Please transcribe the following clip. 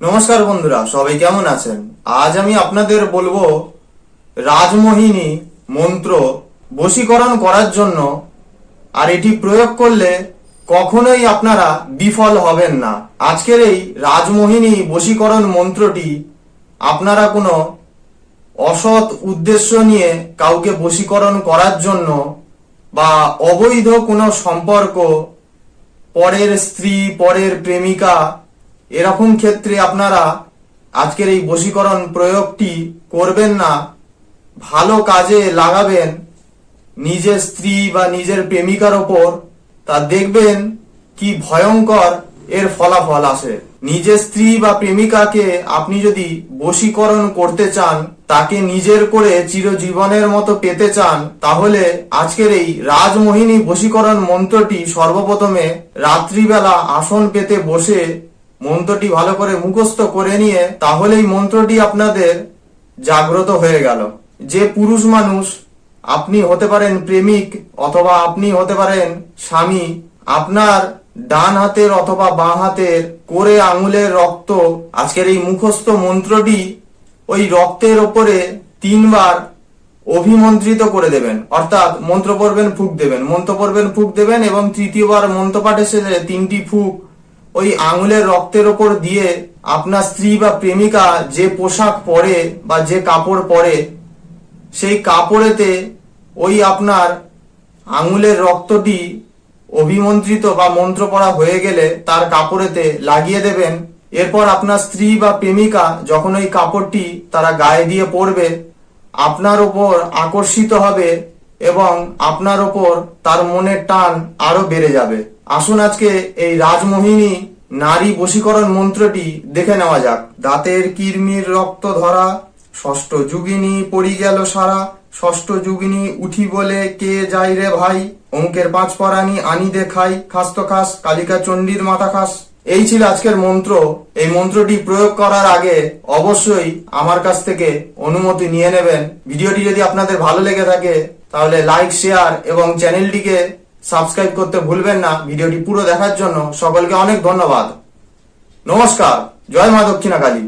নমস্কার বন্ধুরা, সবাই কেমন আছেন? আজ আমি আপনাদের বলবো রাজমোহিনী মন্ত্র বশীকরণ করার জন্য, আর এটি প্রয়োগ করলে কখনোই আপনারা বিফল হবেন না। আজকের এই রাজমোহিনী বশীকরণ মন্ত্রটি আপনারা কোনো অসৎ উদ্দেশ্য নিয়ে কাউকে বশীকরণ করার জন্য বা অবৈধ কোনো সম্পর্ক, পরের স্ত্রী, পরের প্রেমিকা, এরকম ক্ষেত্রে আপনারা আজকের এই বশীকরণ প্রয়োগটি করবেন না। ভালো কাজে লাগাবেন নিজের স্ত্রী বা নিজের প্রেমিকার ওপর, তা দেখবেন কি ভয়ঙ্কর এর ফলাফল আসে। নিজের স্ত্রী বা প্রেমিকাকে আপনি যদি বশীকরণ করতে চান, তাকে নিজের করে চিরজীবনের মতো পেতে চান, তাহলে আজকের এই রাজমোহিনী বশীকরণ মন্ত্রটি সর্বপ্রথমে রাত্রিবেলা আসন পেতে বসে মন্ত্রটি ভালো করে মুখস্থ করে নিয়ে, তাহলেই মন্ত্রটি আপনাদের জাগ্রত হয়ে গেল। যে পুরুষ মানুষ, আপনি হতে পারেন প্রেমিক অথবা আপনি হতে পারেন স্বামী, আপনার ডান হাতের অথবা বাঁ হাতের করে আঙুলের রক্ত আজকের এই মুখস্থ মন্ত্রটি ওই রক্তের ওপরে 3 বার অভিমন্ত্রিত করে দেবেন। অর্থাৎ মন্ত্র পড়বেন, ফুঁক দেবেন, মন্ত্র পড়বেন, ফুঁক দেবেন, এবং তৃতীয়বার মন্ত্রপাঠে শেষে 3টি ফুঁক ওই আঙুলের রক্তের ওপর দিয়ে আপনার স্ত্রী বা প্রেমিকা যে পোশাক পরে বা যে কাপড় পরে, সেই কাপড়েতে ওই আপনার আঙুলের রক্তটি অভিমন্ত্রিত বা মন্ত্র পড়া হয়ে গেলে তার কাপড়েতে লাগিয়ে দেবেন। এরপর আপনার স্ত্রী বা প্রেমিকা যখন ওই কাপড়টি তারা গায়ে দিয়ে পরবে, আপনার ওপর আকর্ষিত হবে এবং আপনার ওপর তার মনের টান আরো বেড়ে যাবে। আসুন আজকে এই রাজমোহিনী নারী বশীকরণ মন্ত্রটি দেখে নেওয়া যাক। দাঁতের কিরমির রক্ত ধরা, ষষ্ঠ যুগিনী পড়ি গেল সারা, ষষ্ঠ যুগিনী উঠি বলে কে যাই রে ভাই, অঙ্কের 5 পরানি আনি দেখাই, খাস তো খাস কালিকা চণ্ডীর মাথা খাস। এই ছিল আজকের মন্ত্র। এই মন্ত্রটি প্রয়োগ করার আগে অবশ্যই আমার কাছ থেকে অনুমতি নিয়ে নেবেন। ভিডিওটি যদি আপনাদের ভালো লেগে থাকে তাহলে লাইক, শেয়ার এবং চ্যানেলটিকে সাবস্ক্রাইব করতে ভুলবেন না। ভিডিওটি পুরো দেখার জন্য সকলকে অনেক ধন্যবাদ। নমস্কার। জয় মা দক্ষিণা কালী।